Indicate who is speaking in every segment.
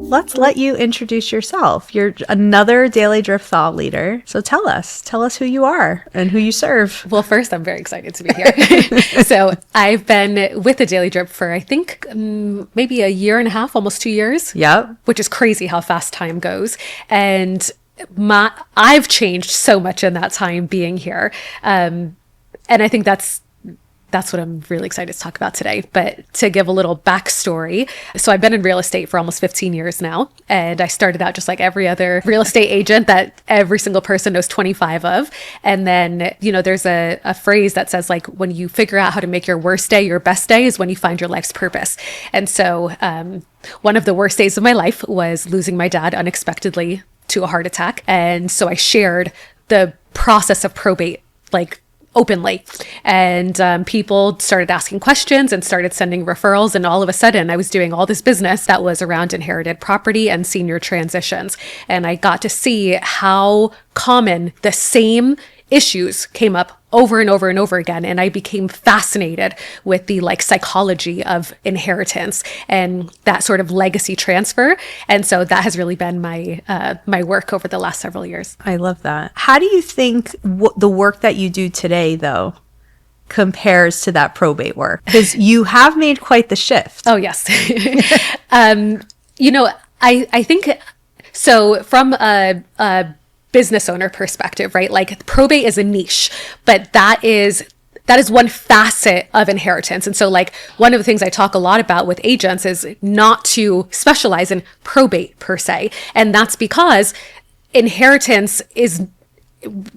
Speaker 1: let's let you introduce yourself. You're another Daily Drip thought leader. So tell us who you are and who you serve.
Speaker 2: Well, first, I'm very excited to be here. So I've been with the Daily Drip for, I think, maybe a year and a half, almost 2 years.
Speaker 1: Yep.
Speaker 2: Which is crazy how fast time goes. And I've changed so much in that time being here. And I think that's what I'm really excited to talk about today. But to give a little backstory, so I've been in real estate for almost 15 years now. And I started out just like every other real estate agent that every single person knows 25 of. And then, there's a phrase that says like, when you figure out how to make your worst day your best day is when you find your life's purpose. And so one of the worst days of my life was losing my dad unexpectedly to a heart attack. And so I shared the process of probate, like openly, and people started asking questions and started sending referrals. And all of a sudden I was doing all this business that was around inherited property and senior transitions. And I got to see how common the same issues came up over and over and over again. And I became fascinated with the psychology of inheritance and that sort of legacy transfer. And so that has really been my work over the last several years.
Speaker 1: I love that. How do you think the work that you do today, though, compares to that probate work? Because you have made quite the shift.
Speaker 2: Oh, yes. I think so from a business owner perspective, right? Like probate is a niche, but that is one facet of inheritance. And so one of the things I talk a lot about with agents is not to specialize in probate per se. And that's because inheritance is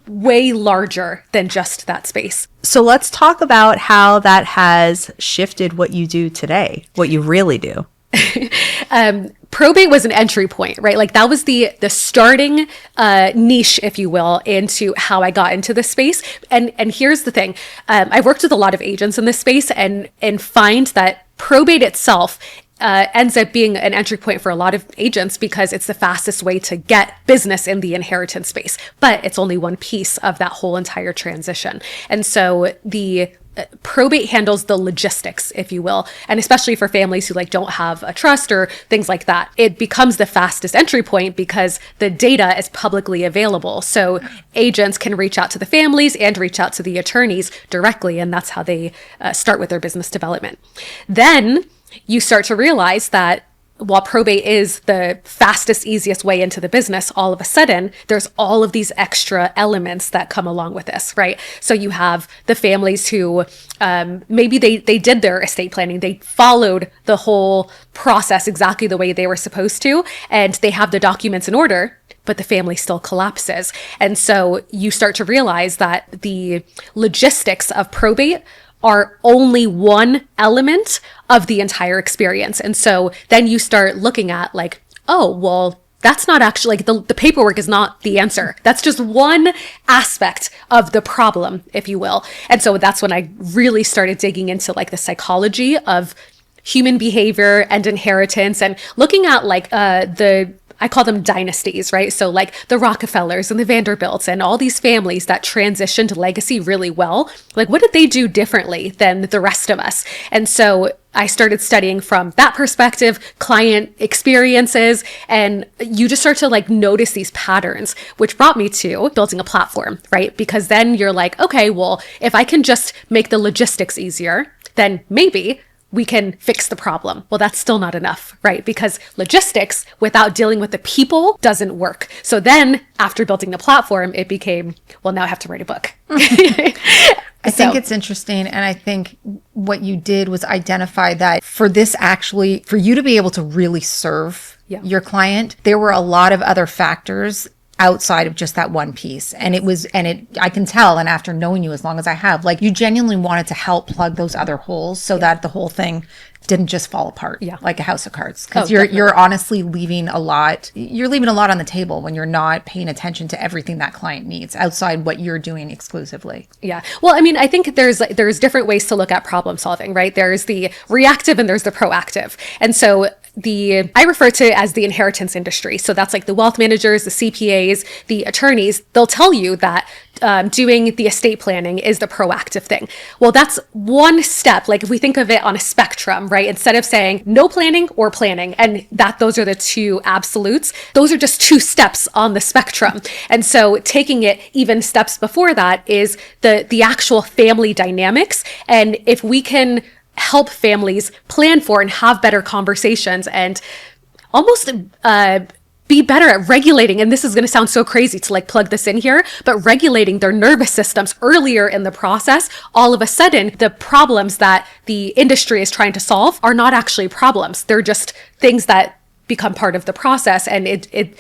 Speaker 2: way larger than just that space.
Speaker 1: So let's talk about how that has shifted what you do today, what you really do.
Speaker 2: Probate was an entry point, right? Like that was the starting niche, if you will, into how I got into this space. And here's the thing. I've worked with a lot of agents in this space and find that probate itself ends up being an entry point for a lot of agents because it's the fastest way to get business in the inheritance space. But it's only one piece of that whole entire transition. And so the probate handles the logistics, if you will, and especially for families who don't have a trust or things like that, it becomes the fastest entry point because the data is publicly available. So agents can reach out to the families and reach out to the attorneys directly, and that's how they start with their business development. Then you start to realize that while probate is the fastest, easiest way into the business, all of a sudden, there's all of these extra elements that come along with this, right? So you have the families who maybe they did their estate planning. They followed the whole process exactly the way they were supposed to, and they have the documents in order, but the family still collapses. And so you start to realize that the logistics of probate are only one element of the entire experience. And so then you start looking at oh, well, that's not actually the paperwork is not the answer. That's just one aspect of the problem, if you will. And so that's when I really started digging into the psychology of human behavior and inheritance and looking at I call them dynasties, right? So the Rockefellers and the Vanderbilts and all these families that transitioned legacy really well, what did they do differently than the rest of us? And so I started studying from that perspective, client experiences, and you just start to notice these patterns, which brought me to building a platform, right? Because then you're okay, well, if I can just make the logistics easier, then maybe we can fix the problem. Well, that's still not enough, right? Because logistics without dealing with the people doesn't work. So then after building the platform, it became, well, now I have to write a book.
Speaker 3: I think it's interesting. And I think what you did was identify that for you to be able to really serve your client, there were a lot of other factors outside of just that one piece. And I can tell, and after knowing you as long as I have, you genuinely wanted to help plug those other holes so that the whole thing didn't just fall apart like a house of cards. Because you're honestly leaving a lot on the table when you're not paying attention to everything that client needs outside what you're doing exclusively.
Speaker 2: Yeah. Well, I mean, I think there's different ways to look at problem solving, right? There's the reactive and there's the proactive. And so I refer to it as the inheritance industry. So that's like the wealth managers, the CPAs, the attorneys. They'll tell you that doing the estate planning is the proactive thing. Well, that's one step. Like if we think of it on a spectrum, right? Instead of saying no planning or planning, and that those are the two absolutes, those are just two steps on the spectrum. And so taking it even steps before that is the actual family dynamics. And if we can help families plan for and have better conversations and almost be better at regulating, and this is going to sound so crazy to like plug this in here, but regulating their nervous systems earlier in the process, all of a sudden the problems that the industry is trying to solve are not actually problems. They're just things that become part of the process, and it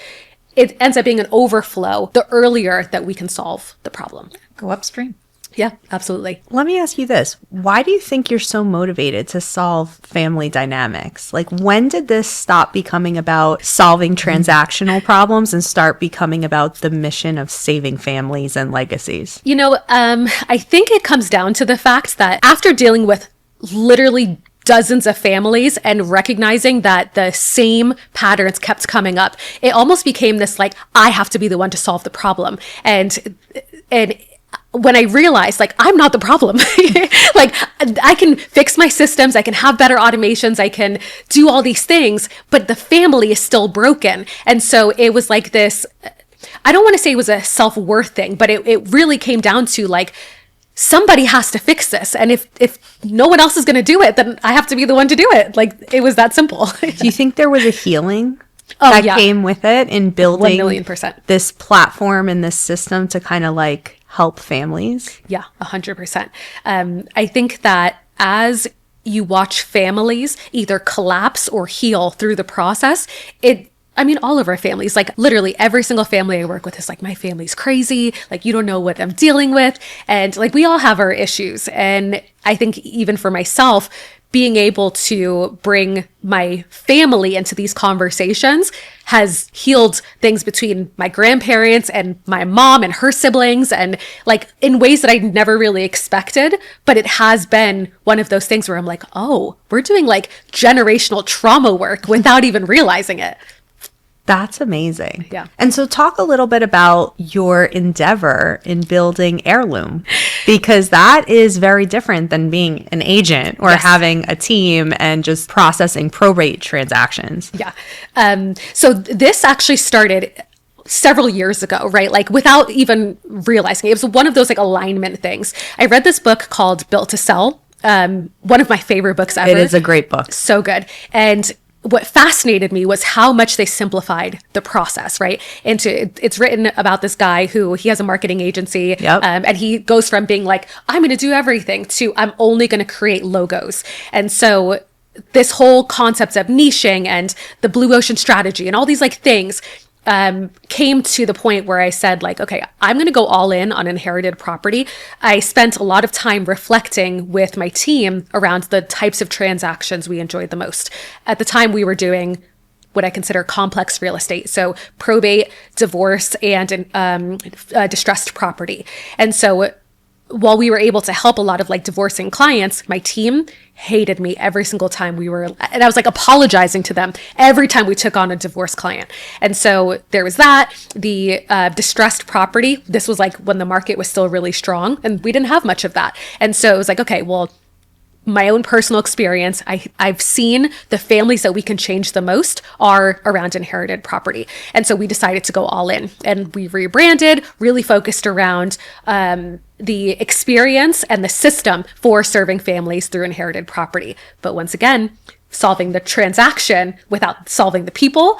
Speaker 2: ends up being an overflow the earlier that we can solve the problem.
Speaker 3: Go upstream.
Speaker 2: Yeah, absolutely.
Speaker 1: Let me ask you this. Why do you think you're so motivated to solve family dynamics? Like, when did this stop becoming about solving transactional problems and start becoming about the mission of saving families and legacies?
Speaker 2: You know, I think it comes down to the fact that after dealing with literally dozens of families and recognizing that the same patterns kept coming up, it almost became this like, I have to be the one to solve the problem. And when I realized, like, I'm not the problem, like, I can fix my systems, I can have better automations, I can do all these things, but the family is still broken. And so it was like this, I don't want to say it was a self-worth thing, but it really came down to like, somebody has to fix this. And if no one else is going to do it, then I have to be the one to do it. Like, it was that simple.
Speaker 1: Do you think there was a healing that came with it in building
Speaker 2: 1,000,000%.
Speaker 1: this platform and this system to kind of like help families?
Speaker 2: Yeah, 100%. I think that as you watch families either collapse or heal through the process, all of our families, like literally every single family I work with is like, my family's crazy. Like, you don't know what I'm dealing with. And like, we all have our issues. And I think even for myself, being able to bring my family into these conversations has healed things between my grandparents and my mom and her siblings, and like in ways that I never really expected. But it has been one of those things where I'm like, oh, we're doing like generational trauma work without even realizing it.
Speaker 1: That's amazing.
Speaker 2: Yeah.
Speaker 1: And so talk a little bit about your endeavor in building Heirloom, because that is very different than being an agent or having a team and just processing probate transactions.
Speaker 2: Yeah. So this actually started several years ago, right? Like without even realizing it. It was one of those like alignment things. I read this book called Built to Sell. One of my favorite books ever.
Speaker 1: It is a great book.
Speaker 2: So good. And what fascinated me was how much they simplified the process, right? It's written about this guy who he has a marketing agency, and he goes from being like, I'm going to do everything to I'm only going to create logos. And so this whole concept of niching and the blue ocean strategy and all these like things came to the point where I said like, okay, I'm going to go all in on inherited property. I spent a lot of time reflecting with my team around the types of transactions we enjoyed the most. At the time, we were doing what I consider complex real estate. So probate, divorce, and distressed property. And so while we were able to help a lot of like divorcing clients, my team hated me every single time and I was like apologizing to them every time we took on a divorce client. And so there was that, the distressed property. This was like when the market was still really strong and we didn't have much of that. And so it was like, okay, well, my own personal experience, I've seen the families that we can change the most are around inherited property. And so we decided to go all in and we rebranded, really focused around the experience and the system for serving families through inherited property. But once again, solving the transaction without solving the people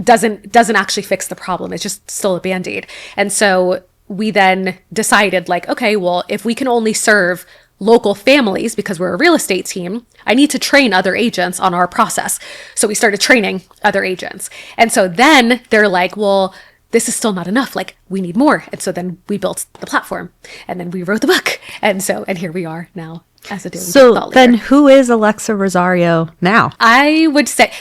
Speaker 2: doesn't actually fix the problem. It's just still a Band-Aid. And so we then decided like, okay, well, if we can only serve local families because we're a real estate team, I need to train other agents on our process. So we started training other agents. And so then they're like, well, this is still not enough. Like, we need more. And so then we built the platform and then we wrote the book. And here we are now as a doing.
Speaker 1: So then who is Alexa Rosario now?
Speaker 2: I would say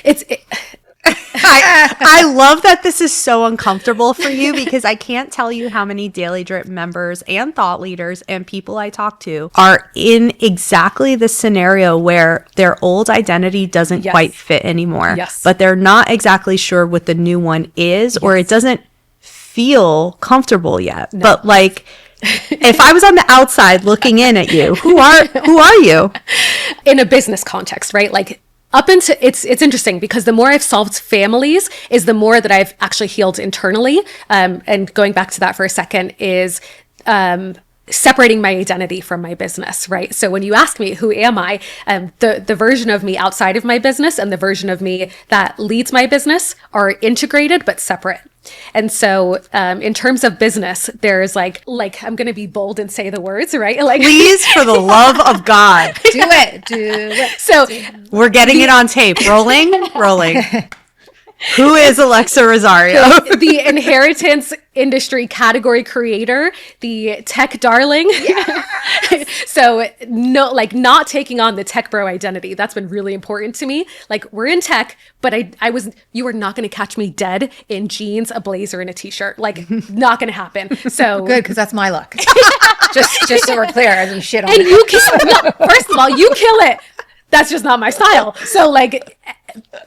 Speaker 1: I love that this is so uncomfortable for you because I can't tell you how many Daily Drip members and thought leaders and people I talk to are in exactly the scenario where their old identity doesn't quite fit anymore.
Speaker 2: Yes.
Speaker 1: But they're not exactly sure what the new one is, or it doesn't feel comfortable yet. No. But like, if I was on the outside looking in at you, who are you?
Speaker 2: In a business context, right? Like, up into it's interesting because the more I've solved families is the more that I've actually healed internally. And going back to that for a second is separating my identity from my business, right? So when you ask me, who am I? The version of me outside of my business and the version of me that leads my business are integrated but separate. And so in terms of business, there's like I'm going to be bold and say the words, right? Like,
Speaker 1: please, for the love of God,
Speaker 3: do it.
Speaker 2: So
Speaker 1: we're getting it on tape. Rolling. Who is Alexa Rosario?
Speaker 2: The inheritance industry category creator, the tech darling. Yeah. So no, like not taking on the tech bro identity. That's been really important to me. Like we're in tech, but you are not going to catch me dead in jeans, a blazer, and a t-shirt. Like not going to happen. So
Speaker 3: good, because that's my luck. just so we're clear, I mean, shit on
Speaker 2: and you first of all, you kill it. That's just not my style. So like,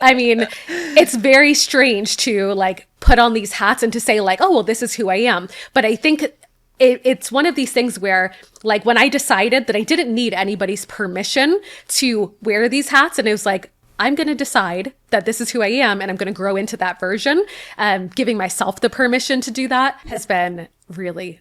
Speaker 2: I mean, it's very strange to like put on these hats and to say like, oh, well, this is who I am. But I think it's one of these things where like when I decided that I didn't need anybody's permission to wear these hats, and it was like, I'm going to decide that this is who I am and I'm going to grow into that version. Giving myself the permission to do that has been really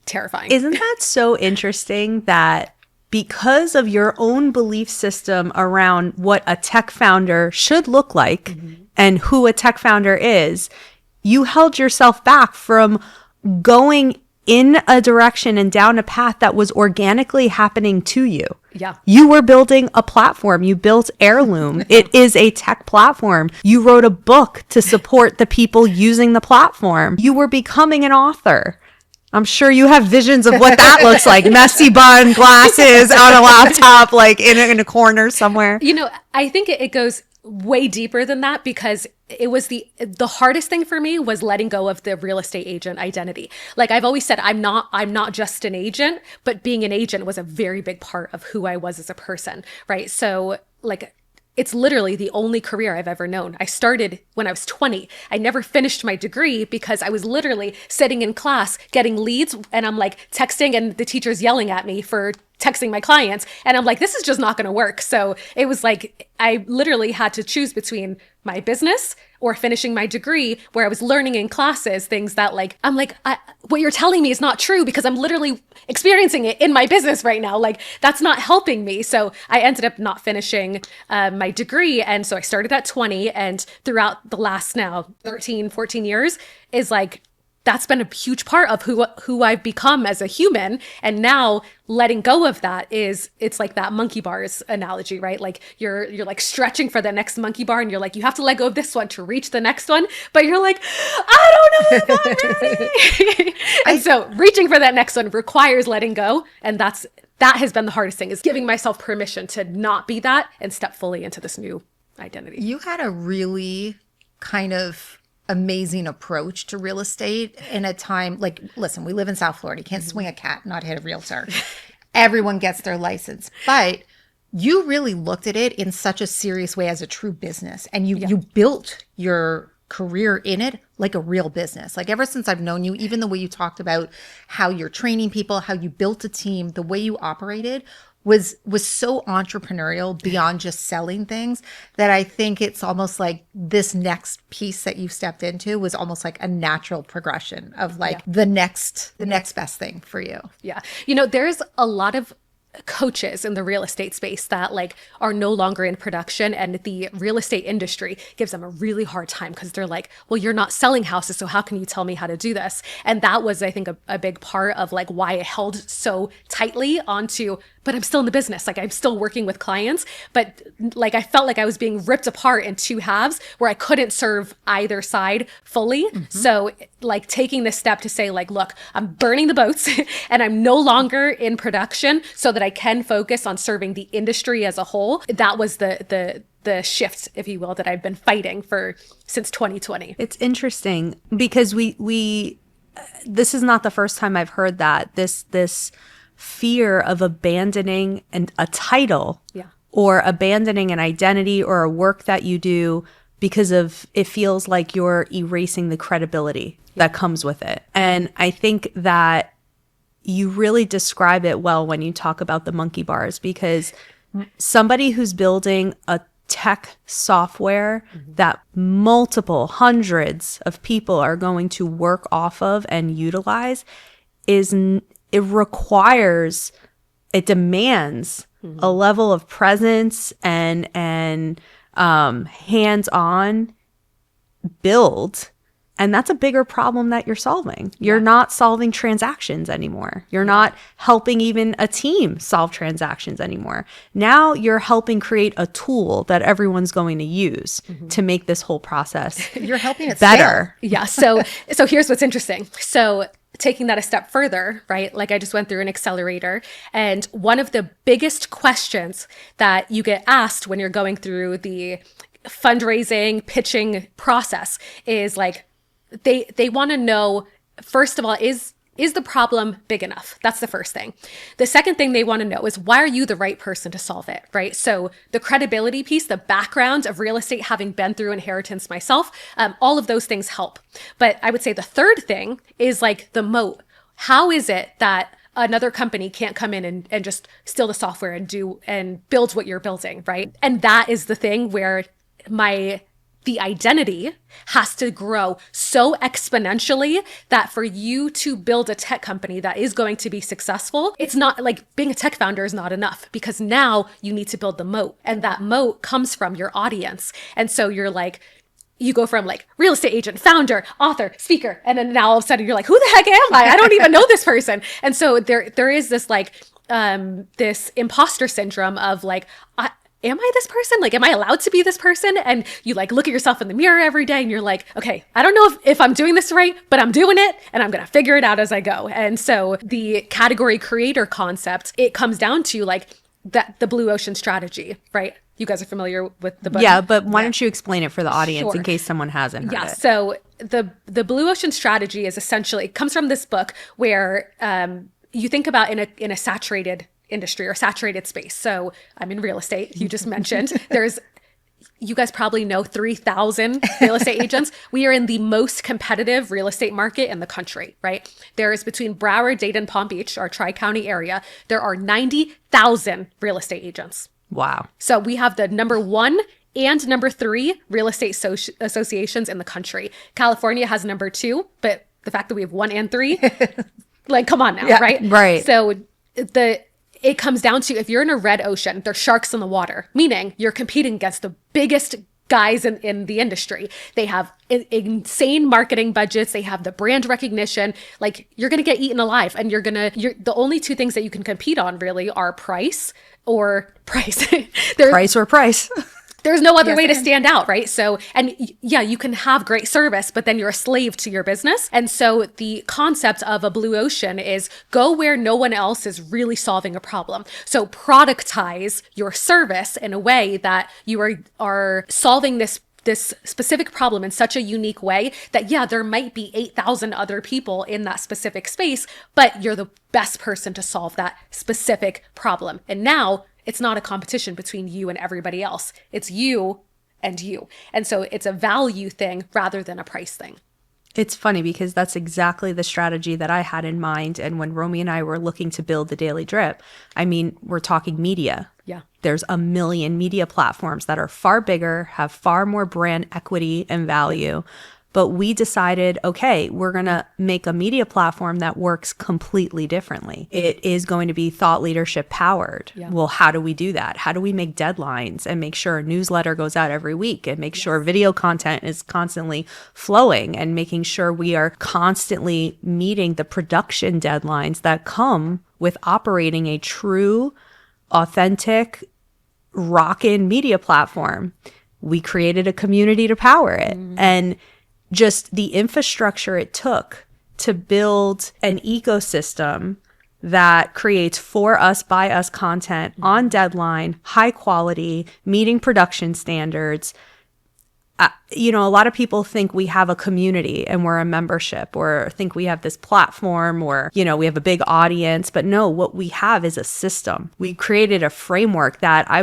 Speaker 2: terrifying.
Speaker 1: Isn't that so interesting that because of your own belief system around what a tech founder should look like and who a tech founder is, you held yourself back from going in a direction and down a path that was organically happening to you.
Speaker 2: Yeah.
Speaker 1: You were building a platform. You built Heirloom. It is a tech platform. You wrote a book to support the people using the platform. You were becoming an author. I'm sure you have visions of what that looks like. Messy bun, glasses, on a laptop, like in a corner somewhere.
Speaker 2: You know, I think it goes way deeper than that because it was the hardest thing for me was letting go of the real estate agent identity. Like I've always said, I'm not just an agent, but being an agent was a very big part of who I was as a person, right? So like, it's literally the only career I've ever known. I started when I was 20. I never finished my degree because I was literally sitting in class getting leads and I'm like texting and the teacher's yelling at me for texting my clients. And I'm like, this is just not going to work. So it was like, I literally had to choose between my business or finishing my degree where I was learning in classes, things that like, I'm like, what you're telling me is not true because I'm literally experiencing it in my business right now. Like that's not helping me. So I ended up not finishing my degree. And so I started at 20 and throughout the last now 13, 14 years is like, that's been a huge part of who I've become as a human. And now letting go of that it's like that monkey bars analogy, right? Like you're like stretching for the next monkey bar and you're like, you have to let go of this one to reach the next one. But you're like, I don't know if I'm ready. And so reaching for that next one requires letting go. And that has been the hardest thing is giving myself permission to not be that and step fully into this new identity.
Speaker 3: You had a really kind of amazing approach to real estate in a time like, listen, we live in South Florida. You can't swing a cat, not hit a realtor. Everyone gets their license. But you really looked at it in such a serious way as a true business. And you built your career in it like a real business. Like ever since I've known you, even the way you talked about how you're training people, how you built a team, the way you operated was so entrepreneurial beyond just selling things that I think it's almost like this next piece that you stepped into was almost like a natural progression of like the next best thing for you.
Speaker 2: Yeah. You know, there's a lot of coaches in the real estate space that like are no longer in production, and the real estate industry gives them a really hard time because they're like, well, you're not selling houses, so how can you tell me how to do this? And that was, I think, a big part of like why I held so tightly onto, but I'm still in the business. Like I'm still working with clients, but like I felt like I was being ripped apart in two halves where I couldn't serve either side fully. So like taking this step to say like, look, I'm burning the boats and I'm no longer in production so that that I can focus on serving the industry as a whole. That was the shift, if you will, that I've been fighting for since 2020.
Speaker 1: It's interesting because we this is not the first time I've heard that this fear of abandoning a title or abandoning an identity or a work that you do because of it feels like you're erasing the credibility that comes with it. And I think that you really describe it well when you talk about the monkey bars, because somebody who's building a tech software that multiple hundreds of people are going to work off of and utilize it demands a level of presence and hands-on build. And that's a bigger problem that you're solving. You're not solving transactions anymore. You're not helping even a team solve transactions anymore. Now you're helping create a tool that everyone's going to use to make this whole process
Speaker 3: you're helping it
Speaker 1: better.
Speaker 3: Scale.
Speaker 2: Yeah. So here's what's interesting. So taking that a step further, right? Like I just went through an accelerator, and one of the biggest questions that you get asked when you're going through the fundraising, pitching process is like, they want to know, first of all, is the problem big enough? That's the first thing. The second thing they want to know is, why are you the right person to solve it, right? So the credibility piece, the background of real estate, having been through inheritance myself, all of those things help. But I would say the third thing is like the moat. How is it that another company can't come in and just steal the software and build what you're building, right? And that is the thing where the identity has to grow so exponentially that for you to build a tech company that is going to be successful, it's not like being a tech founder is not enough, because now you need to build the moat, and that moat comes from your audience. And so you're like, you go from like real estate agent, founder, author, speaker, and then now all of a sudden you're like, who the heck am I? I don't even know this person. And so there is this like this imposter syndrome of like, am I this person? Like, am I allowed to be this person? And you like look at yourself in the mirror every day and you're like, okay, I don't know if I'm doing this right, but I'm doing it and I'm going to figure it out as I go. And so the category creator concept, it comes down to like the blue ocean strategy, right? You guys are familiar with the book?
Speaker 1: Yeah, but why don't you explain it for the audience in case someone hasn't heard it?
Speaker 2: So the blue ocean strategy is essentially, it comes from this book where you think about in a saturated industry or saturated space. So I'm in real estate. You just mentioned you guys probably know 3,000 real estate agents. We are in the most competitive real estate market in the country, right? There is between Broward, Dayton, Palm Beach, our tri-county area, there are 90,000 real estate agents.
Speaker 1: Wow.
Speaker 2: So we have the number 1 and number 3 real estate associations in the country. California has number 2, but the fact that we have 1 and 3, like, come on now, right?
Speaker 1: Right.
Speaker 2: So it comes down to, if you're in a red ocean, there's sharks in the water, meaning you're competing against the biggest guys in the industry. They have insane marketing budgets. They have the brand recognition. Like, you're going to get eaten alive, and you're the only two things that you can compete on really are price or price.
Speaker 1: Price or price.
Speaker 2: There's no other way to stand out, right? So, and yeah, you can have great service, but then you're a slave to your business. And so the concept of a blue ocean is go where no one else is really solving a problem. So productize your service in a way that you are solving this specific problem in such a unique way that, yeah, there might be 8,000 other people in that specific space, but you're the best person to solve that specific problem. And now it's not a competition between you and everybody else. It's you and you. And so it's a value thing rather than a price thing.
Speaker 1: It's funny because that's exactly the strategy that I had in mind. And when Romi and I were looking to build the Daily Drip, I mean, we're talking media.
Speaker 2: Yeah.
Speaker 1: There's a million media platforms that are far bigger, have far more brand equity and value. But we decided, okay, we're going to make a media platform that works completely differently. It is going to be thought leadership powered. Yeah. Well, how do we do that? How do we make deadlines and make sure a newsletter goes out every week and make sure video content is constantly flowing and making sure we are constantly meeting the production deadlines that come with operating a true, authentic, rockin' media platform? We created a community to power it. And just the infrastructure it took to build an ecosystem that creates for us, by us content on deadline, high quality, meeting production standards. A lot of people think we have a community and we're a membership, or think we have this platform, or, we have a big audience. But no, what we have is a system. We created a framework that I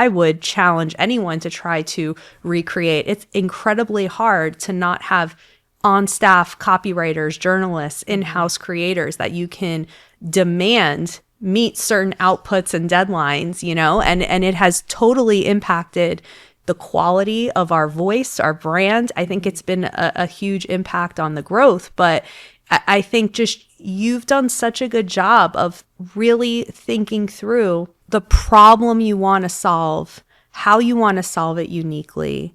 Speaker 1: would challenge anyone to try to recreate. It's incredibly hard to not have on-staff copywriters, journalists, in-house creators that you can demand meet certain outputs and deadlines, and it has totally impacted the quality of our voice, our brand. I think it's been a huge impact on the growth, but I think just you've done such a good job of really thinking through the problem you want to solve, how you want to solve it uniquely.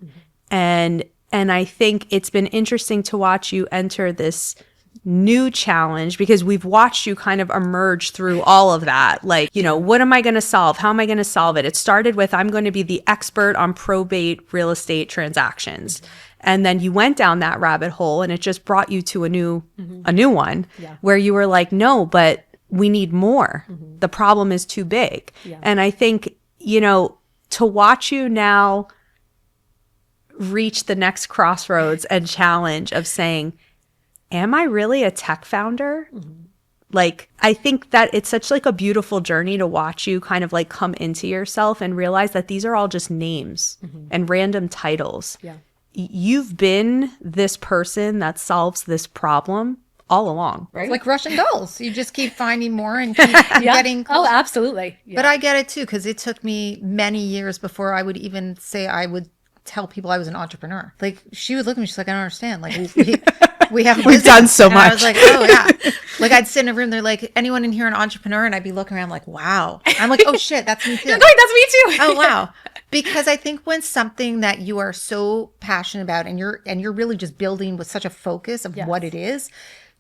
Speaker 1: And I think it's been interesting to watch you enter this new challenge, because we've watched you kind of emerge through all of that. Like, what am I going to solve? How am I going to solve it? It started with, I'm going to be the expert on probate real estate transactions. And then you went down that rabbit hole, and it just brought you to a new one where you were like, no, but we need more. The problem is too big. And I think, to watch you now reach the next crossroads and challenge of saying, am I really a tech founder? Like, I think that it's such like a beautiful journey to watch you kind of like come into yourself and realize that these are all just names and random titles. You've been this person that solves this problem all along, right?
Speaker 3: It's like Russian dolls. You just keep finding more and keep getting closer.
Speaker 2: Oh, absolutely.
Speaker 3: But I get it too, because it took me many years before I would even say I would tell people I was an entrepreneur. Like, she would look at me, she's like, I don't understand. Like, we have
Speaker 1: we've done so
Speaker 3: and
Speaker 1: much.
Speaker 3: I was like, oh yeah. Like, I'd sit in a room, they're like, anyone in here an entrepreneur? And I'd be looking around like, wow. I'm like, oh shit, that's me too.
Speaker 2: You're like, that's me too.
Speaker 3: Oh wow. Because I think when something that you are so passionate about and you're really just building with such a focus of what it is,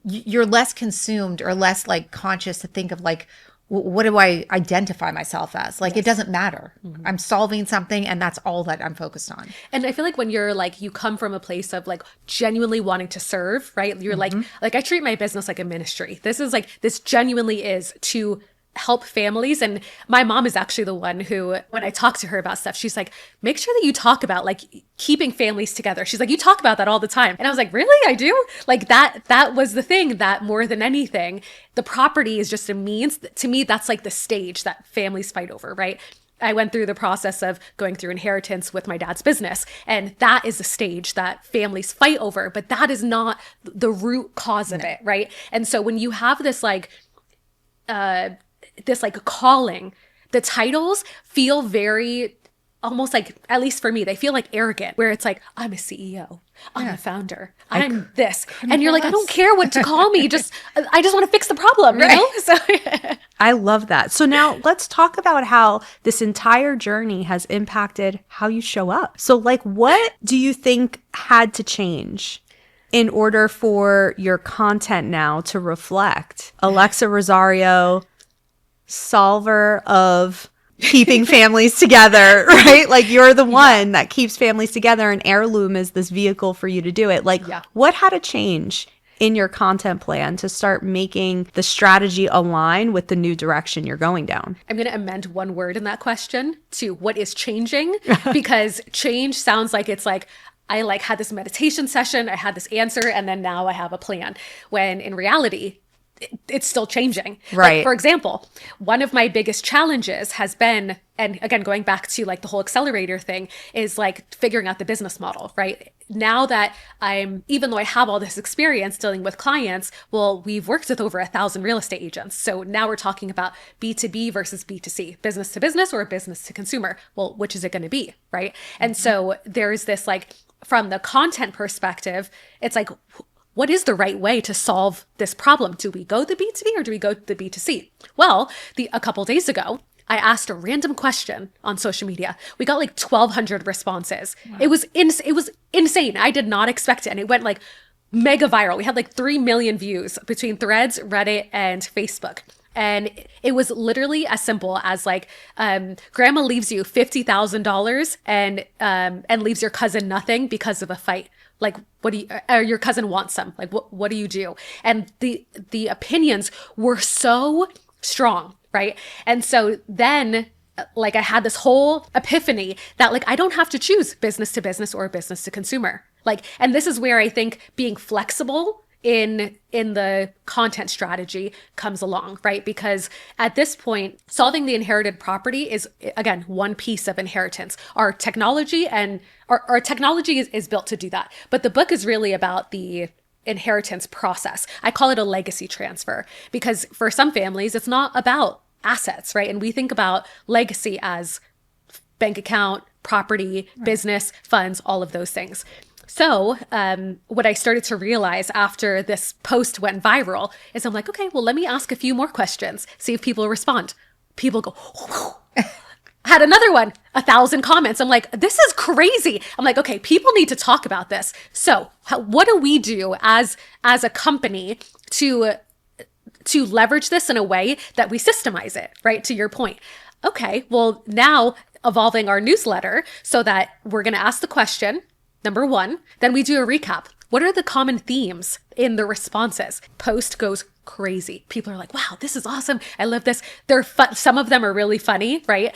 Speaker 3: you're less consumed or less like conscious to think of like, what do I identify myself as? Like, it doesn't matter. I'm solving something, and that's all that I'm focused on.
Speaker 2: And I feel like when you're like, you come from a place of like genuinely wanting to serve, right? You're like I treat my business like a ministry. This genuinely is to help families. And my mom is actually the one who, when I talk to her about stuff, she's like, make sure that you talk about like keeping families together. She's like, you talk about that all the time. And I was like, really? I do? Like that was the thing, that more than anything, the property is just a means. To me, that's like the stage that families fight over, right? I went through the process of going through inheritance with my dad's business. And that is a stage that families fight over, but that is not the root cause of it, right? And so when you have this calling, the titles feel very, almost like, at least for me, they feel like arrogant, where it's like, I'm a CEO, I'm a founder, I'm this. And you're like, I don't care what to call me. I just want to fix the problem, you know? So
Speaker 1: I love that. So now let's talk about how this entire journey has impacted how you show up. So like, what do you think had to change in order for your content now to reflect Alexa Rosario, solver of keeping families together, right? Like, you're the one that keeps families together, and Heirloom is this vehicle for you to do it. Like, what had to change in your content plan to start making the strategy align with the new direction you're going down?
Speaker 2: I'm going to amend one word in that question to what is changing, because change sounds like it's like, I like had this meditation session, I had this answer, and then now I have a plan. When in reality, it's still changing.
Speaker 1: Right.
Speaker 2: Like, for example, one of my biggest challenges has been, and again, going back to like the whole accelerator thing, is like figuring out the business model, right? Now that even though I have all this experience dealing with clients, well, we've worked with over 1,000 real estate agents. So now we're talking about B2B versus B2C, business to business or business to consumer. Well, which is it going to be, right? And so there's this like, from the content perspective, it's like, what is the right way to solve this problem? Do we go the B2B or do we go the B2C? Well, a couple days ago, I asked a random question on social media. We got like 1,200 responses. Wow. It was insane. I did not expect it. And it went like mega viral. We had like 3 million views between Threads, Reddit, and Facebook. And it was literally as simple as like, grandma leaves you $50,000 and leaves your cousin nothing because of a fight. Like, what do you, or your cousin wants some, like, what do you do? And the opinions were so strong, right? And so then, like, I had this whole epiphany that, like, I don't have to choose business to business or business to consumer. Like, and this is where I think being flexible in the content strategy comes along, right? Because at this point, solving the inherited property is, again, one piece of inheritance. Our technology and our technology is built to do that. But the book is really about the inheritance process. I call it a legacy transfer because for some families, it's not about assets, right? And we think about legacy as bank account, property, business, funds, all of those things. So what I started to realize after this post went viral is I'm like, okay, well, let me ask a few more questions, see if people respond. People go, had another one, 1,000 comments. I'm like, this is crazy. I'm like, okay, people need to talk about this. So what do we do as a company to leverage this in a way that we systemize it, right? To your point. Okay, well, now evolving our newsletter so that we're going to ask the question, number one, then we do a recap. What are the common themes in the responses? Post goes crazy. People are like, wow, this is awesome. I love this. They're fun. Some of them are really funny, right?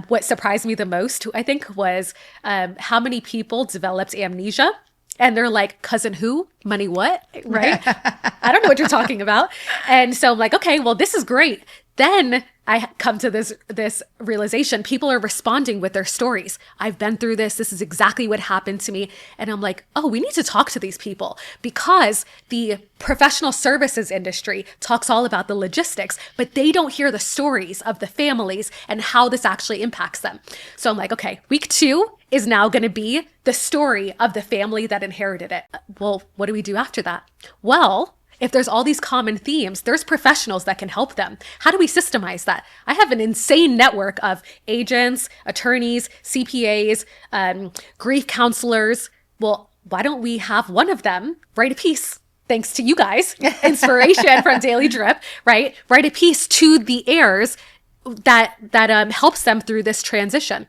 Speaker 2: What surprised me the most, I think, was how many people developed amnesia. And they're like, cousin who? Money what? Right? I don't know what you're talking about. And so I'm like, okay, well, this is great. Then I come to this realization. People are responding with their stories. I've been through this. This is exactly what happened to me. And I'm like, oh, we need to talk to these people because the professional services industry talks all about the logistics, but they don't hear the stories of the families and how this actually impacts them. So I'm like, okay, week 2 is now going to be the story of the family that inherited it. Well, what do we do after that? Well, if there's all these common themes, there's professionals that can help them. How do we systemize that? I have an insane network of agents, attorneys, CPAs, grief counselors. Well, why don't we have one of them write a piece? Thanks to you guys, inspiration from Daily Drip, right? Write a piece to the heirs that helps them through this transition.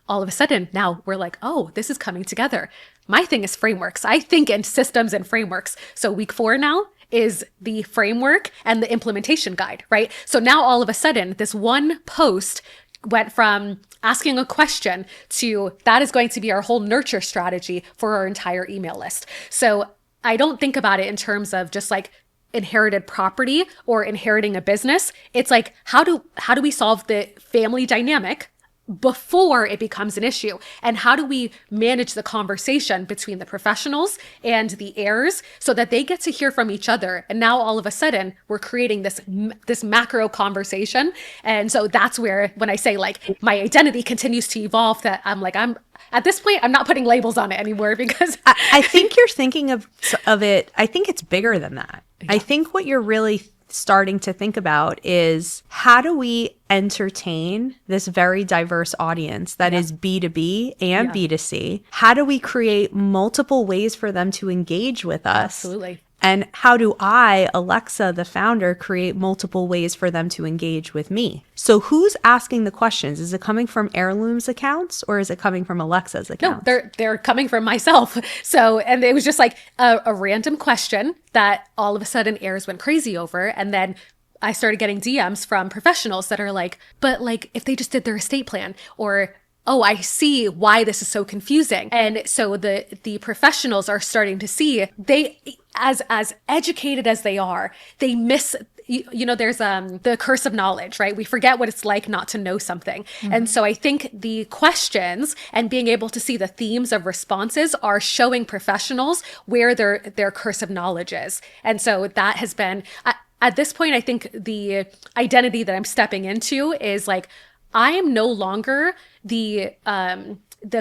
Speaker 2: All of a sudden, now we're like, oh, this is coming together. My thing is frameworks. I think in systems and frameworks. So week 4 now is the framework and the implementation guide, right? So now all of a sudden, this one post went from asking a question to that is going to be our whole nurture strategy for our entire email list. So I don't think about it in terms of just like inherited property or inheriting a business. It's like, how do we solve the family dynamic before it becomes an issue? And how do we manage the conversation between the professionals and the heirs so that they get to hear from each other? And now all of a sudden we're creating this macro conversation. And so that's where, when I say like my identity continues to evolve, that I'm at this point, I'm not putting labels on it anymore because
Speaker 1: I think you're thinking of it. I think it's bigger than that. Yeah. I think what you're really starting to think about is how do we entertain this very diverse audience that is B2B and B2C? How do we create multiple ways for them to engage with us?
Speaker 2: Absolutely.
Speaker 1: And how do I, Alexa, the founder, create multiple ways for them to engage with me? So who's asking the questions? Is it coming from Heirloom's accounts or is it coming from Alexa's accounts?
Speaker 2: No, they're coming from myself. So, and it was just like a random question that all of a sudden heirs went crazy over. And then I started getting DMs from professionals that are like, but like if they just did their estate plan, or oh, I see why this is so confusing. And so the professionals are starting to see they, as educated as they are, they miss, you know, there's the curse of knowledge, right? We forget what it's like not to know something. Mm-hmm. And so I think the questions and being able to see the themes of responses are showing professionals where their curse of knowledge is. And so that has been, at this point, I think the identity that I'm stepping into is like, I am no longer the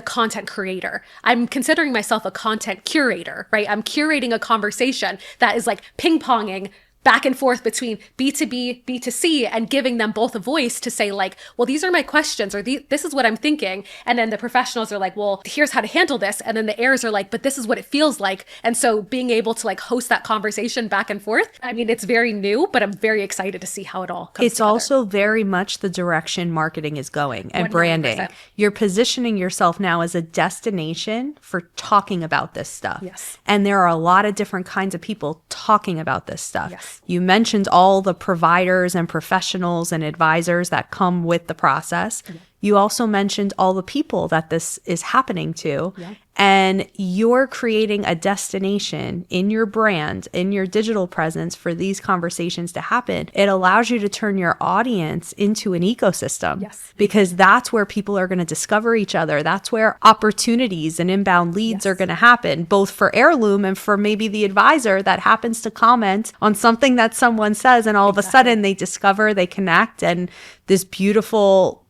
Speaker 2: content creator. I'm considering myself a content curator, right? I'm curating a conversation that is like ping-ponging back and forth between B2B, B2C, and giving them both a voice to say like, well, these are my questions, or this is what I'm thinking. And then the professionals are like, well, here's how to handle this. And then the heirs are like, but this is what it feels like. And so being able to like host that conversation back and forth, I mean, it's very new, but I'm very excited to see how it all comes
Speaker 1: It's
Speaker 2: together.
Speaker 1: also very much the direction marketing is going and
Speaker 2: 100%.
Speaker 1: branding. You're positioning yourself now as a destination for talking about this stuff.
Speaker 2: Yes.
Speaker 1: And there are a lot of different kinds of people talking about this stuff.
Speaker 2: Yes.
Speaker 1: You mentioned all the providers and professionals and advisors that come with the process. Yeah. You also mentioned all the people that this is happening to. Yeah. And you're creating a destination in your brand, in your digital presence for these conversations to happen. It allows you to turn your audience into an ecosystem.
Speaker 2: Yes.
Speaker 1: Because that's where people are going to discover each other. That's where opportunities and inbound leads are going to happen, both for Heirloom and for maybe the advisor that happens to comment on something that someone says, and all of a sudden they discover, they connect, and this beautiful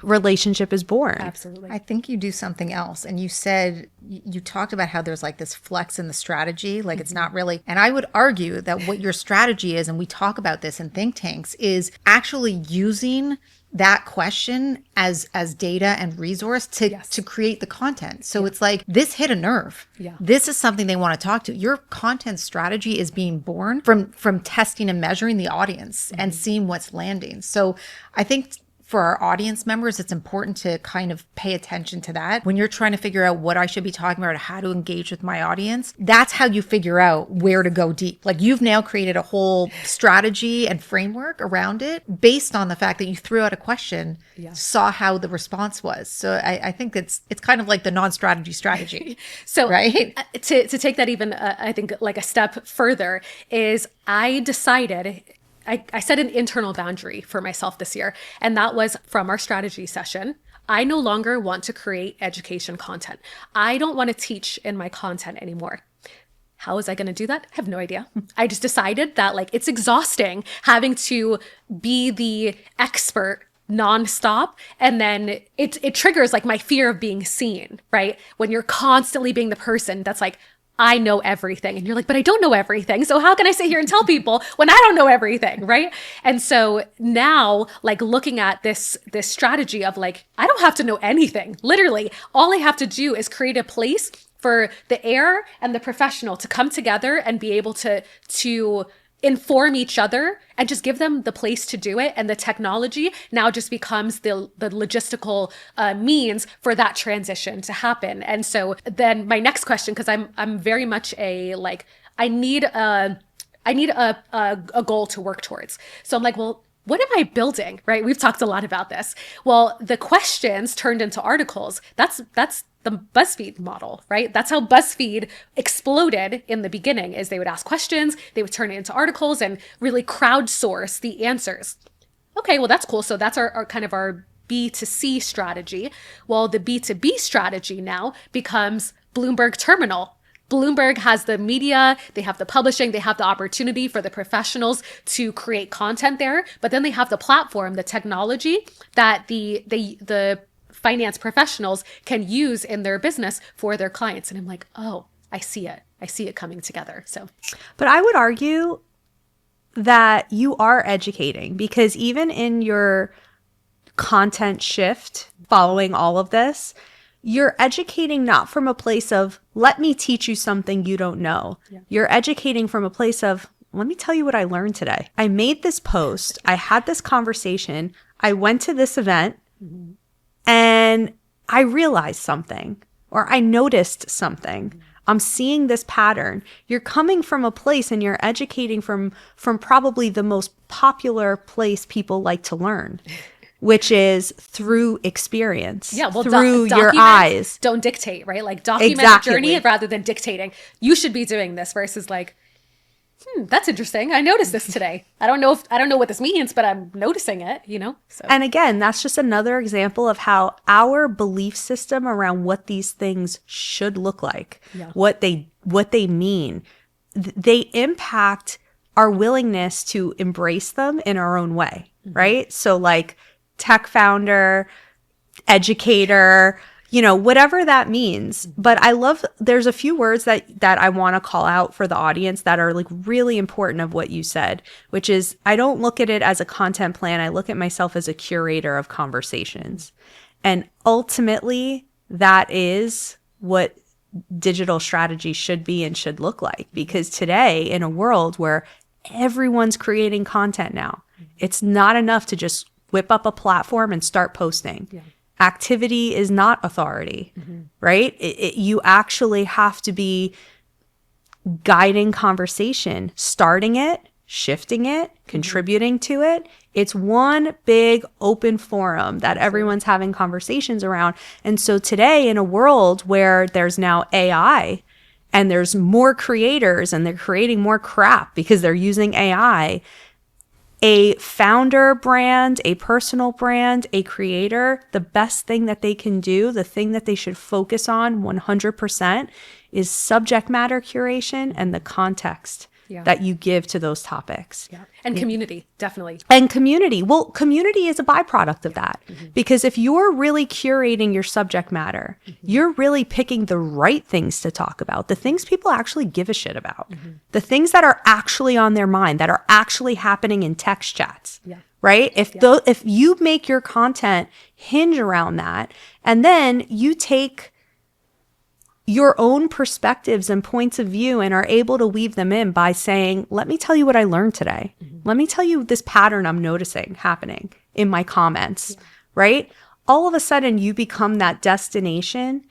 Speaker 1: relationship is born.
Speaker 2: Absolutely.
Speaker 3: I think you do something else. And you said, you talked about how there's like this flex in the strategy, like it's not really, and I would argue that what your strategy is, and we talk about this in think tanks, is actually using that question as data and resource to create the content. So it's like, this hit a nerve.
Speaker 2: Yeah.
Speaker 3: This is something they want to talk to. Your content strategy is being born from testing and measuring the audience and seeing what's landing. So I think for our audience members, it's important to kind of pay attention to that. When you're trying to figure out what I should be talking about, how to engage with my audience, that's how you figure out where to go deep. Like, you've now created a whole strategy and framework around it based on the fact that you threw out a question, saw how the response was. So I think it's kind of like the non-strategy strategy.
Speaker 2: So
Speaker 3: right?
Speaker 2: To take that even, I think, like a step further, is I decided, I set an internal boundary for myself this year, and that was from our strategy session. I no longer want to create education content. I don't want to teach in my content anymore. How was I going to do that? I have no idea. I just decided that like it's exhausting having to be the expert nonstop. And then it triggers like my fear of being seen, right? When you're constantly being the person that's like, I know everything. And you're like, but I don't know everything. So how can I sit here and tell people when I don't know everything, right? And so now, like, looking at this strategy of like, I don't have to know anything. Literally, all I have to do is create a place for the heir and the professional to come together and be able to inform each other and just give them the place to do it. And the technology now just becomes the logistical means for that transition to happen. And so then my next question, because I'm very much a, like, I need a goal to work towards. So I'm like, well, what am I building, right? We've talked a lot about this. Well, the questions turned into articles. That's the BuzzFeed model, right? That's how BuzzFeed exploded in the beginning, is they would ask questions, they would turn it into articles and really crowdsource the answers. Okay, well, that's cool. So that's our kind of our B2C strategy. Well, the B2B strategy now becomes Bloomberg Terminal. Bloomberg has the media, they have the publishing, they have the opportunity for the professionals to create content there, but then they have the platform, the technology that the finance professionals can use in their business for their clients. And I'm like, oh, I see it. I see it coming together. So,
Speaker 1: but I would argue that you are educating, because even in your content shift following all of this, you're educating not from a place of, let me teach you something you don't know. Yeah. You're educating from a place of, let me tell you what I learned today. I made this post. I had this conversation. I went to this event. Mm-hmm. And I realized something, or I noticed something. Mm-hmm. I'm seeing this pattern. You're coming from a place and you're educating from probably the most popular place people like to learn, which is through experience.
Speaker 2: Yeah, well,
Speaker 1: through your eyes.
Speaker 2: Don't dictate, right? Like, document the journey rather than dictating. You should be doing this versus like, that's interesting. I noticed this today. I don't know what this means, but I'm noticing it, you know? So.
Speaker 1: And again, that's just another example of how our belief system around what these things should look like, what they mean, they impact our willingness to embrace them in our own way, right? So like tech founder, educator, whatever that means. But there's a few words that I want to call out for the audience that are like really important of what you said, which is I don't look at it as a content plan. I look at myself as a curator of conversations. And ultimately, that is what digital strategy should be and should look like. Because today, in a world where everyone's creating content now, it's not enough to just whip up a platform and start posting. Yeah. Activity is not authority, right? You actually have to be guiding conversation, starting it, shifting it, contributing to it. It's one big open forum that everyone's having conversations around. And so today, in a world where there's now AI and there's more creators and they're creating more crap because they're using AI, a founder brand, a personal brand, a creator, the best thing that they can do, the thing that they should focus on 100% is subject matter curation and the context that you give to those topics.
Speaker 2: Yeah. And community, definitely.
Speaker 1: And community. Well, community is a byproduct of that. Because if you're really curating your subject matter, you're really picking the right things to talk about, the things people actually give a shit about, the things that are actually on their mind, that are actually happening in text chats. Yeah. Right? If you make your content hinge around that, and then you take your own perspectives and points of view and are able to weave them in by saying, let me tell you what I learned today. Let me tell you this pattern I'm noticing happening in my comments, right? All of a sudden you become that destination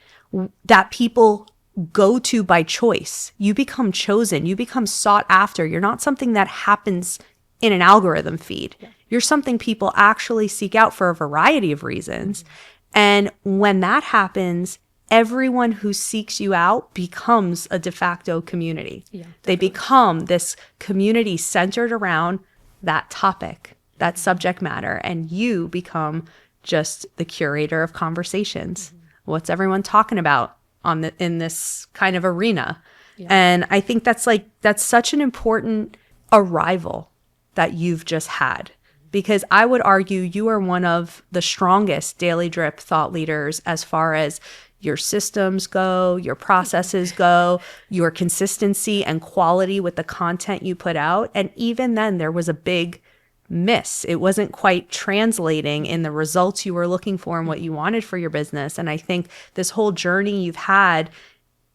Speaker 1: that people go to by choice. You become chosen. You become sought after. You're not something that happens in an algorithm feed. You're something people actually seek out for a variety of reasons. And when that happens, everyone who seeks you out becomes a de facto community. They become this community centered around that topic, that subject matter, and you become just the curator of conversations. What's everyone talking about in this kind of arena? And I think that's such an important arrival that you've just had. Because I would argue you are one of the strongest Daily Drip thought leaders as far as your systems go, your processes go, your consistency and quality with the content you put out. And even then, there was a big miss. It wasn't quite translating in the results you were looking for and what you wanted for your business. And I think this whole journey you've had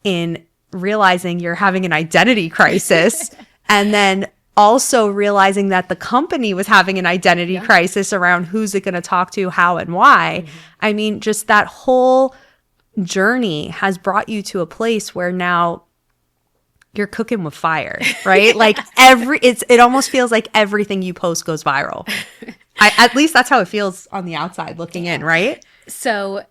Speaker 1: in realizing you're having an identity crisis and then also realizing that the company was having an identity crisis around who's it going to talk to, how, and why. I mean, just that whole journey has brought you to a place where now you're cooking with fire, right? Like it almost feels like everything you post goes viral. At least that's how it feels on the outside looking in, right?
Speaker 2: So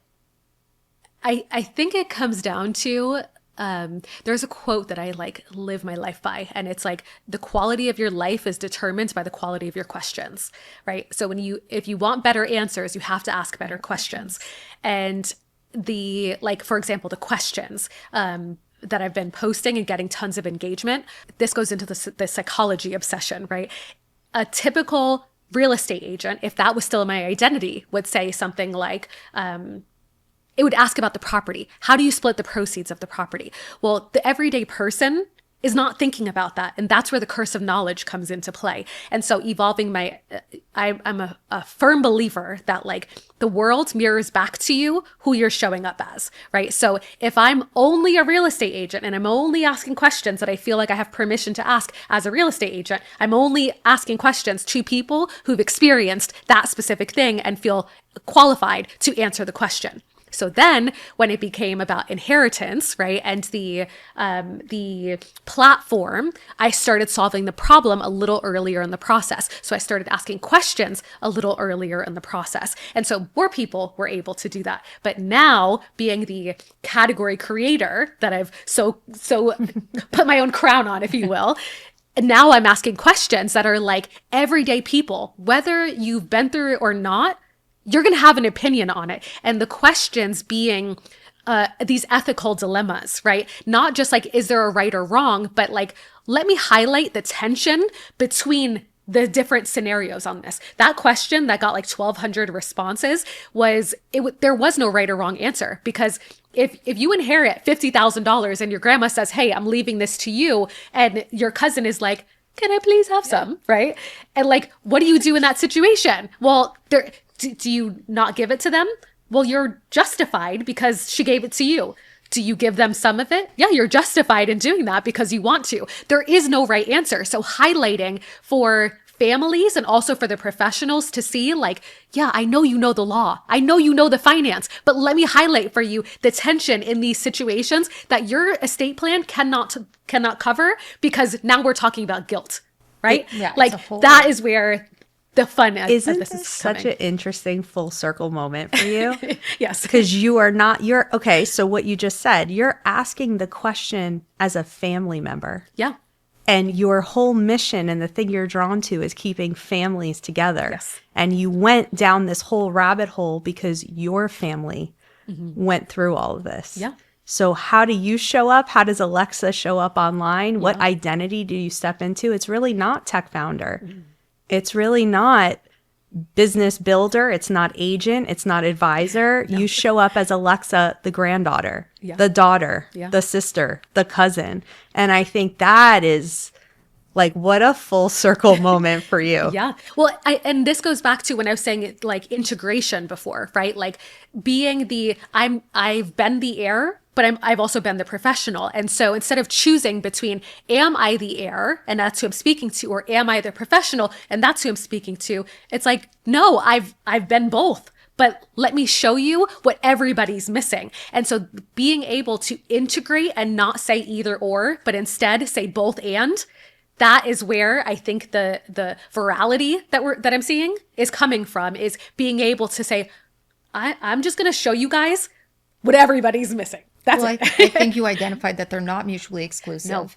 Speaker 2: I think it comes down to there's a quote that I live my life by, and it's like the quality of your life is determined by the quality of your questions, right? So if you want better answers, you have to ask better questions. And for example, the questions that I've been posting and getting tons of engagement, this goes into the psychology obsession, right? A typical real estate agent, if that was still my identity, would say something like, it would ask about the property. How do you split the proceeds of the property? Well, the everyday person is not thinking about that. And that's where the curse of knowledge comes into play. And so evolving I'm a firm believer that the world mirrors back to you who you're showing up as, right? So if I'm only a real estate agent and I'm only asking questions that I feel like I have permission to ask as a real estate agent, I'm only asking questions to people who've experienced that specific thing and feel qualified to answer the question. So then when it became about inheritance, right, and the platform, I started solving the problem a little earlier in the process. So I started asking questions a little earlier in the process. And so more people were able to do that. But now, being the category creator that I've so put my own crown on, if you will, now I'm asking questions that are like everyday people, whether you've been through it or not, you're going to have an opinion on it. And the questions being these ethical dilemmas, right? Not just is there a right or wrong, but let me highlight the tension between the different scenarios on this. That question that got like 1,200 responses there was no right or wrong answer, because if you inherit $50,000 and your grandma says, hey, I'm leaving this to you, and your cousin is like, can I please have some? Right? And like, what do you do in that situation? Well, do you not give it to them? Well, you're justified because she gave it to you. Do you give them some of it? Yeah, you're justified in doing that because you want to. There is no right answer. So highlighting for families and also for the professionals to see, like, yeah, I know you know the law. I know you know the finance, but let me highlight for you the tension in these situations that your estate plan cannot cover, because now we're talking about guilt, right? Like that is where the fun
Speaker 1: Isn't
Speaker 2: of this is coming.
Speaker 1: Such an interesting full circle moment for you?
Speaker 2: Yes.
Speaker 1: Because okay, so what you just said, you're asking the question as a family member.
Speaker 2: Yeah.
Speaker 1: And your whole mission and the thing you're drawn to is keeping families together.
Speaker 2: Yes.
Speaker 1: And you went down this whole rabbit hole because your family went through all of this.
Speaker 2: Yeah.
Speaker 1: So how do you show up? How does Alexa show up online? What identity do you step into? It's really not tech founder. It's really not business builder. It's not agent. It's not advisor. No. You show up as Alexa, the granddaughter, the daughter, the sister, the cousin. And I think that is like, what a full circle moment for you.
Speaker 2: Yeah. Well, and this goes back to when I was saying like integration before, right? Like being I've been the heir, but I've also been the professional. And so instead of choosing between, am I the heir and that's who I'm speaking to, or am I the professional and that's who I'm speaking to? It's like, no, I've been both, but let me show you what everybody's missing. And so being able to integrate and not say either or, but instead say both and, that is where I think the virality that I'm seeing is coming from, is being able to say, I'm just going to show you guys what everybody's missing. That's
Speaker 3: I think you identified that they're not mutually exclusive. No.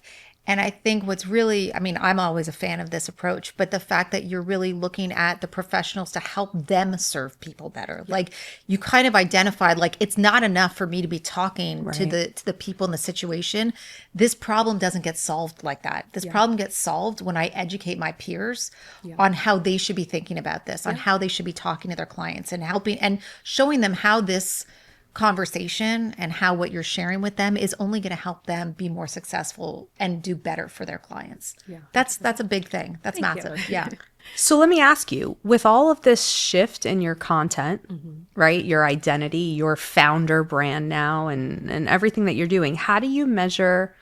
Speaker 3: And I think what's really, I'm always a fan of this approach, but the fact that you're really looking at the professionals to help them serve people better. Yeah. Like you kind of identified, like, it's not enough for me to be talking to the people in the situation. This problem doesn't get solved like that. This problem gets solved when I educate my peers on how they should be thinking about this, on how they should be talking to their clients, and helping and showing them how this conversation and how what you're sharing with them is only going to help them be more successful and do better for their clients. Yeah. That's a big thing. That's massive. Yeah.
Speaker 1: So let me ask you, with all of this shift in your content, right? Your identity, your founder brand now, and everything that you're doing, how do you measure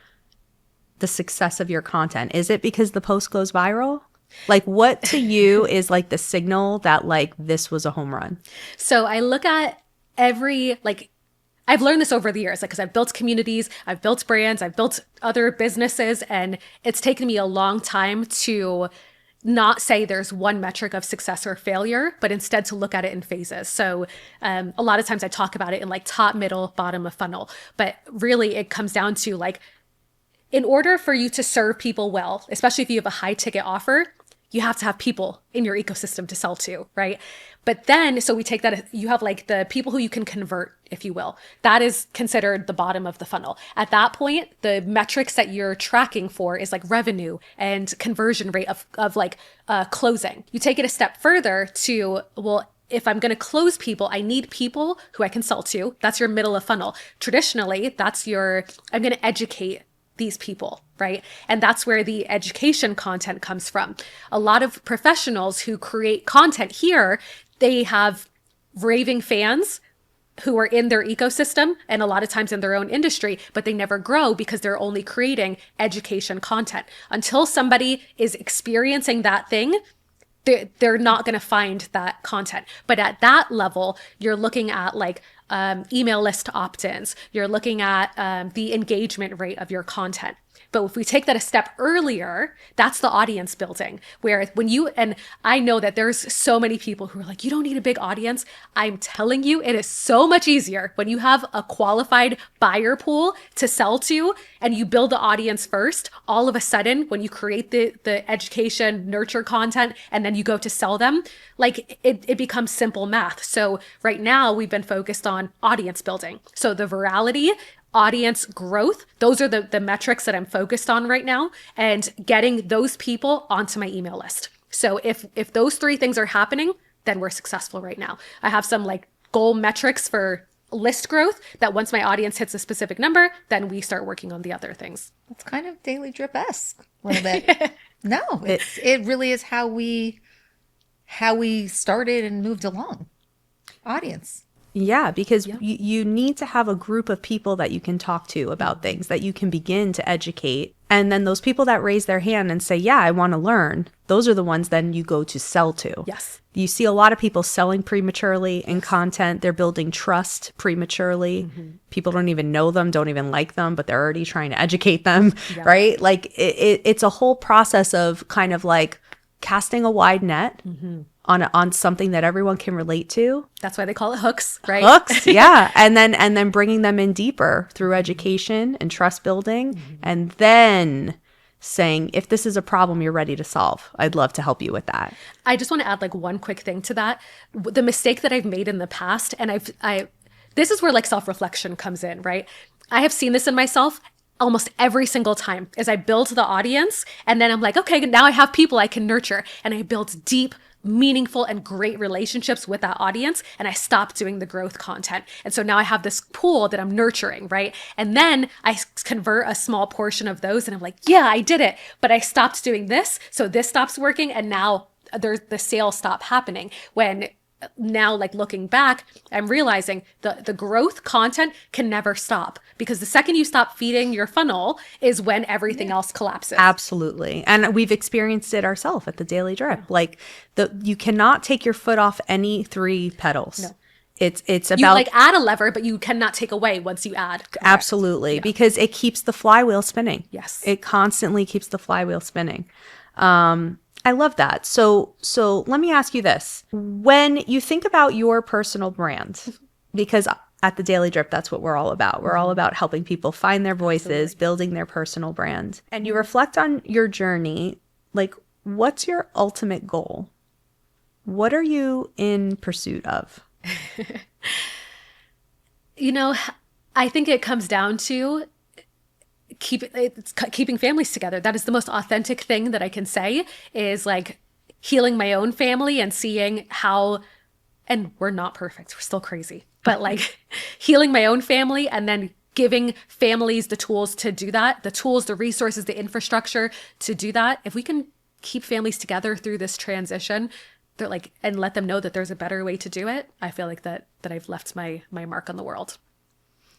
Speaker 1: the success of your content? Is it because the post goes viral? Like, what to you is like the signal that like this was a home run?
Speaker 2: So I look at I've learned this over the years, like, because I've built communities, I've built brands, I've built other businesses, and it's taken me a long time to not say there's one metric of success or failure, but instead to look at it in phases. So a lot of times I talk about it in like top, middle, bottom of funnel, but really it comes down to like, in order for you to serve people well, especially if you have a high ticket offer, you have to have people in your ecosystem to sell to, right? But then, so we take that, you have like the people who you can convert, if you will. That is considered the bottom of the funnel. At that point, the metrics that you're tracking for is like revenue and conversion rate of like closing. You take it a step further to, well, if I'm going to close people, I need people who I can sell to. That's your middle of funnel. Traditionally, that's I'm going to educate these people, right? And that's where the education content comes from. A lot of professionals who create content here, they have raving fans who are in their ecosystem and a lot of times in their own industry, but they never grow because they're only creating education content. Until somebody is experiencing that thing, they're not going to find that content. But at that level, you're looking at like email list opt-ins. You're looking at the engagement rate of your content. But if we take that a step earlier, that's the audience building, where and I know that there's so many people who are like, you don't need a big audience. I'm telling you, it is so much easier when you have a qualified buyer pool to sell to and you build the audience first. All of a sudden, when you create the education, nurture content, and then you go to sell them, like it becomes simple math. So right now we've been focused on audience building. So the virality, audience growth, those are the metrics that I'm focused on right now, and getting those people onto my email list. So if those three things are happening, then we're successful right now. I have some like goal metrics for list growth that once my audience hits a specific number, then we start working on the other things.
Speaker 3: That's kind of Daily Drip-esque a little bit. No, it really is how we started and moved along. Audience.
Speaker 1: Yeah, because you need to have a group of people that you can talk to about things, that you can begin to educate. And then those people that raise their hand and say, yeah, I want to learn, those are the ones then you go to sell to.
Speaker 2: Yes.
Speaker 1: You see a lot of people selling prematurely in content. They're building trust prematurely. People don't even know them, don't even like them, but they're already trying to educate them, right? Like it's a whole process of kind of like casting a wide net on something that everyone can relate to.
Speaker 2: That's why they call it hooks, right?
Speaker 1: Hooks, yeah. And then bringing them in deeper through education and trust building. And then saying, if this is a problem you're ready to solve, I'd love to help you with that.
Speaker 2: I just want to add like one quick thing to that. The mistake that I've made in the past, and this is where like self-reflection comes in, right? I have seen this in myself almost every single time as I build the audience. And then I'm like, okay, now I have people I can nurture. And I build deep, meaningful and great relationships with that audience. And I stopped doing the growth content. And so now I have this pool that I'm nurturing, right? And then I convert a small portion of those and I'm like, yeah, I did it. But I stopped doing this. So this stops working. And now the sales stop happening. When now, like looking back, I'm realizing the growth content can never stop, because the second you stop feeding your funnel is when everything else collapses.
Speaker 1: Absolutely. And we've experienced it ourselves at the Daily Drip. Like you cannot take your foot off any three pedals. No. It's about,
Speaker 2: you like add a lever, but you cannot take away once you add. Correct.
Speaker 1: Absolutely. Yeah. Because it keeps the flywheel spinning.
Speaker 2: Yes.
Speaker 1: It constantly keeps the flywheel spinning. I love that. So let me ask you this. When you think about your personal brand, because at the Daily Drip, that's what we're all about. We're all about helping people find their voices, Absolutely. Building their personal brand. And you reflect on your journey, like, what's your ultimate goal? What are you in pursuit of?
Speaker 2: I think it comes down to keeping families together. That is the most authentic thing that I can say, is like healing my own family and seeing how, and we're not perfect, we're still crazy, but like healing my own family and then giving families the tools to do that, the tools, the resources, the infrastructure to do that. If we can keep families together through this transition, they're like, and let them know that there's a better way to do it, I feel like that I've left my mark on the world.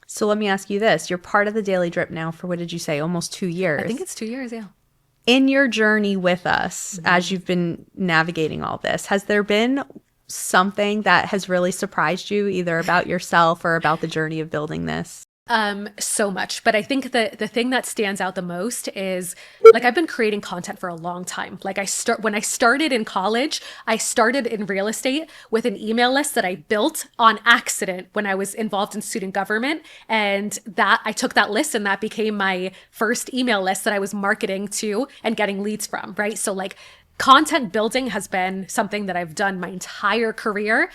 Speaker 1: So let me ask you this. You're part of the Daily Drip now for, what did you say, almost 2 years?
Speaker 2: I think it's 2 years, yeah.
Speaker 1: In your journey with us, as you've been navigating all this, has there been something that has really surprised you, either about yourself or about the journey of building this?
Speaker 2: So much. But I think the thing that stands out the most is, like, I've been creating content for a long time. Like when I started in college, I started in real estate with an email list that I built on accident when I was involved in student government. And that I took that list and that became my first email list that I was marketing to and getting leads from, right? So like content building has been something that I've done my entire career,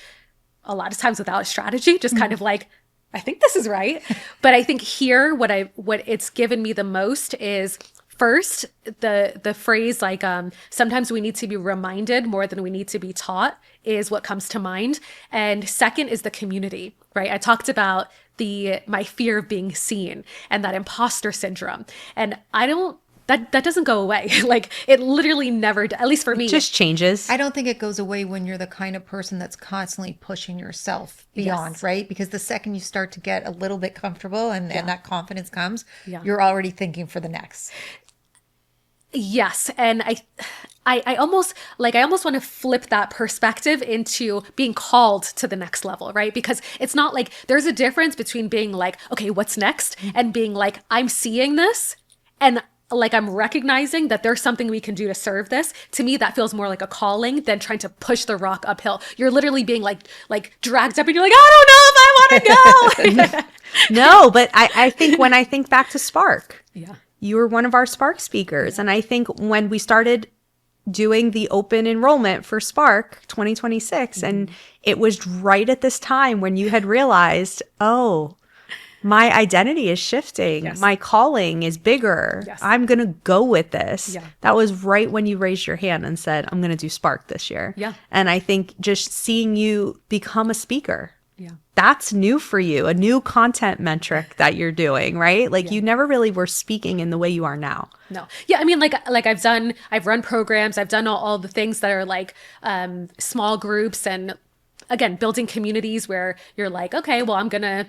Speaker 2: a lot of times without a strategy, just kind of like, I think this is right. But I think here, what it's given me the most is, first, the phrase like, sometimes we need to be reminded more than we need to be taught is what comes to mind. And second is the community, right? I talked about my fear of being seen and that imposter syndrome. And that doesn't go away. Like it literally never, at least for me.
Speaker 1: It just changes.
Speaker 3: I don't think it goes away when you're the kind of person that's constantly pushing yourself beyond, yes. Right? Because the second you start to get a little bit comfortable and that confidence comes, you're already thinking for the next.
Speaker 2: Yes. And I almost want to flip that perspective into being called to the next level, right? Because it's not like there's a difference between being like, okay, what's next? And being like, I'm seeing this and like I'm recognizing that there's something we can do to serve this. To me, that feels more like a calling than trying to push the rock uphill. You're literally being like dragged up and you're like, I don't know if I want to go.
Speaker 1: No, but I think when I think back to Spark,
Speaker 2: yeah,
Speaker 1: you were one of our Spark speakers. And I think when we started doing the open enrollment for Spark 2026, and it was right at this time when you had realized, oh, my identity is shifting.
Speaker 2: Yes.
Speaker 1: My calling is bigger.
Speaker 2: Yes.
Speaker 1: I'm going to go with this.
Speaker 2: Yeah.
Speaker 1: That was right when you raised your hand and said, I'm going to do Spark this year.
Speaker 2: Yeah.
Speaker 1: And I think just seeing you become a speaker,
Speaker 2: Yeah.
Speaker 1: that's new for you, a new content metric that you're doing, right? Like you never really were speaking in the way you are now.
Speaker 2: No. Yeah. I mean, like I've run programs, I've done all the things that are like small groups, and again, building communities where you're like, okay, well, I'm going to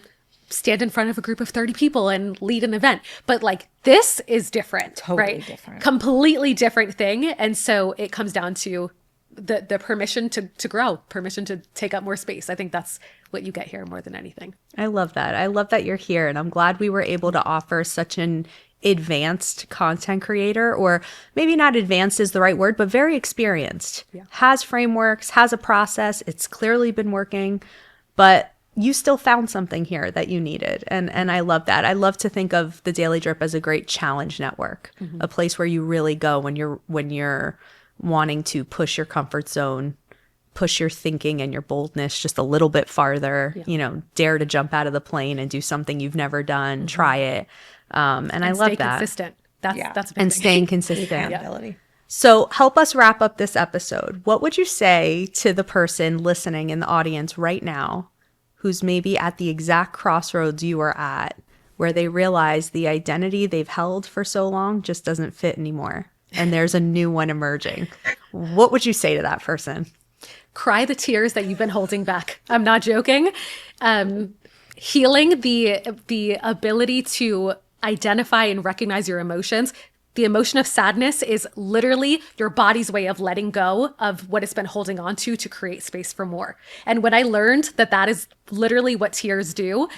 Speaker 2: stand in front of a group of 30 people and lead an event. But like, this is different,
Speaker 3: Totally
Speaker 2: right?
Speaker 3: different.
Speaker 2: Completely different thing. And so it comes down to the permission to grow, permission to take up more space. I think that's what you get here more than anything.
Speaker 1: I love that. I love that you're here. And I'm glad we were able to offer such an advanced content creator, or maybe not advanced is the right word, but very experienced, has frameworks, has a process. It's clearly been working, but you still found something here that you needed. And I love that. I love to think of the Daily Drip as a great challenge network, a place where you really go when you're wanting to push your comfort zone, push your thinking and your boldness just a little bit farther, dare to jump out of the plane and do something you've never done, try it. And I love
Speaker 2: stay
Speaker 1: that.
Speaker 2: Consistent. That's a big
Speaker 1: And
Speaker 2: thing.
Speaker 1: staying consistent.
Speaker 3: Accountability.
Speaker 1: So help us wrap up this episode. What would you say to the person listening in the audience right now who's maybe at the exact crossroads you are at, where they realize the identity they've held for so long just doesn't fit anymore, and there's a new one emerging? What would you say to that person?
Speaker 2: Cry the tears that you've been holding back. I'm not joking. Healing the ability to identify and recognize your emotions. The emotion of sadness is literally your body's way of letting go of what it's been holding on to create space for more. And when I learned that is literally what tears do,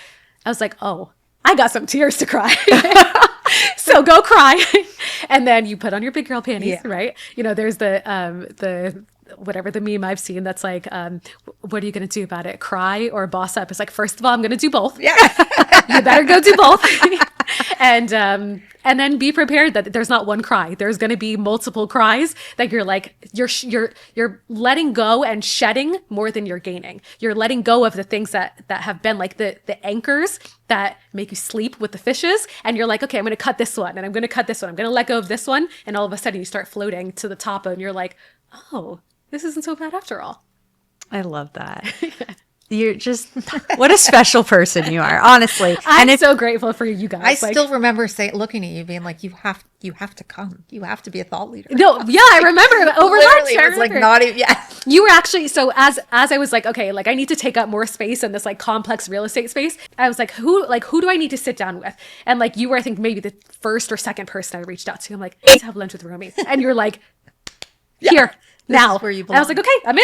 Speaker 2: I was like, oh, I got some tears to cry. So go cry. And then you put on your big girl panties, right? There's the whatever the meme I've seen that's like, what are you going to do about it? Cry or boss up? It's like, first of all, I'm going to do both. Yeah. You better go do both. And then be prepared that there's not one cry. There's going to be multiple cries that you're like, you're letting go and shedding more than you're gaining. You're letting go of the things that have been like the anchors that make you sleep with the fishes. And you're like, okay, I'm going to cut this one and I'm going to cut this one. I'm going to let go of this one. And all of a sudden you start floating to the top and you're like, oh, this isn't so bad after all.
Speaker 1: I love that. You're just, what a special person you are, honestly.
Speaker 2: I'm so grateful for you guys.
Speaker 3: I still remember looking at you being like, you have to come. You have to be a thought leader.
Speaker 2: No, yeah, I remember over lunch.
Speaker 3: It was like not even,
Speaker 2: You were actually, so as I was like, okay, like I need to take up more space in this like complex real estate space. I was like, who do I need to sit down with? And like you were, I think maybe the first or second person I reached out to. I'm like, let's have lunch with Romi. And you're like, here. Now,
Speaker 3: where you
Speaker 2: and I was like, okay, I'm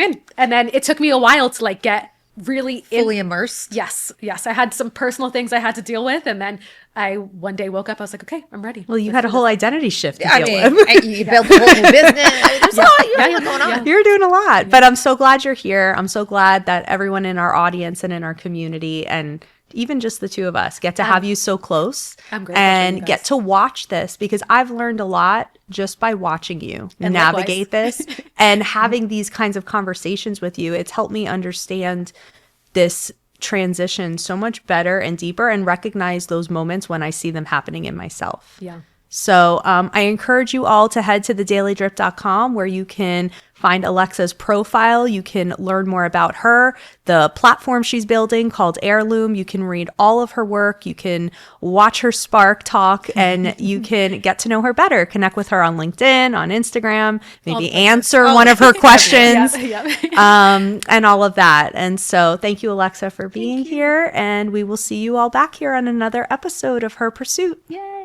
Speaker 2: in. And then it took me a while to like get really
Speaker 3: fully immersed.
Speaker 2: Yes. I had some personal things I had to deal with. And then I one day woke up, I was like, okay, I'm ready.
Speaker 1: Well, you had a whole identity shift to deal
Speaker 3: with. You built a whole new business. There's a lot going on.
Speaker 1: You're doing a lot. But I'm so glad you're here. I'm so glad that everyone in our audience and in our community, and even just the two of us, get to have you so close and get to watch this, because I've learned a lot just by watching you and navigate this and having these kinds of conversations with you. It's helped me understand this transition so much better and deeper, and recognize those moments when I see them happening in myself.
Speaker 2: Yeah.
Speaker 1: So I encourage you all to head to thedailydrip.com, where you can find Alexa's profile. You can learn more about her, the platform she's building called Heirloom. You can read all of her work. You can watch her Spark talk, and you can get to know her better. Connect with her on LinkedIn, on Instagram, maybe answer one of her questions, and all of that. And so thank you, Alexa, for being here. And we will see you all back here on another episode of HerPursuit.
Speaker 2: Yay.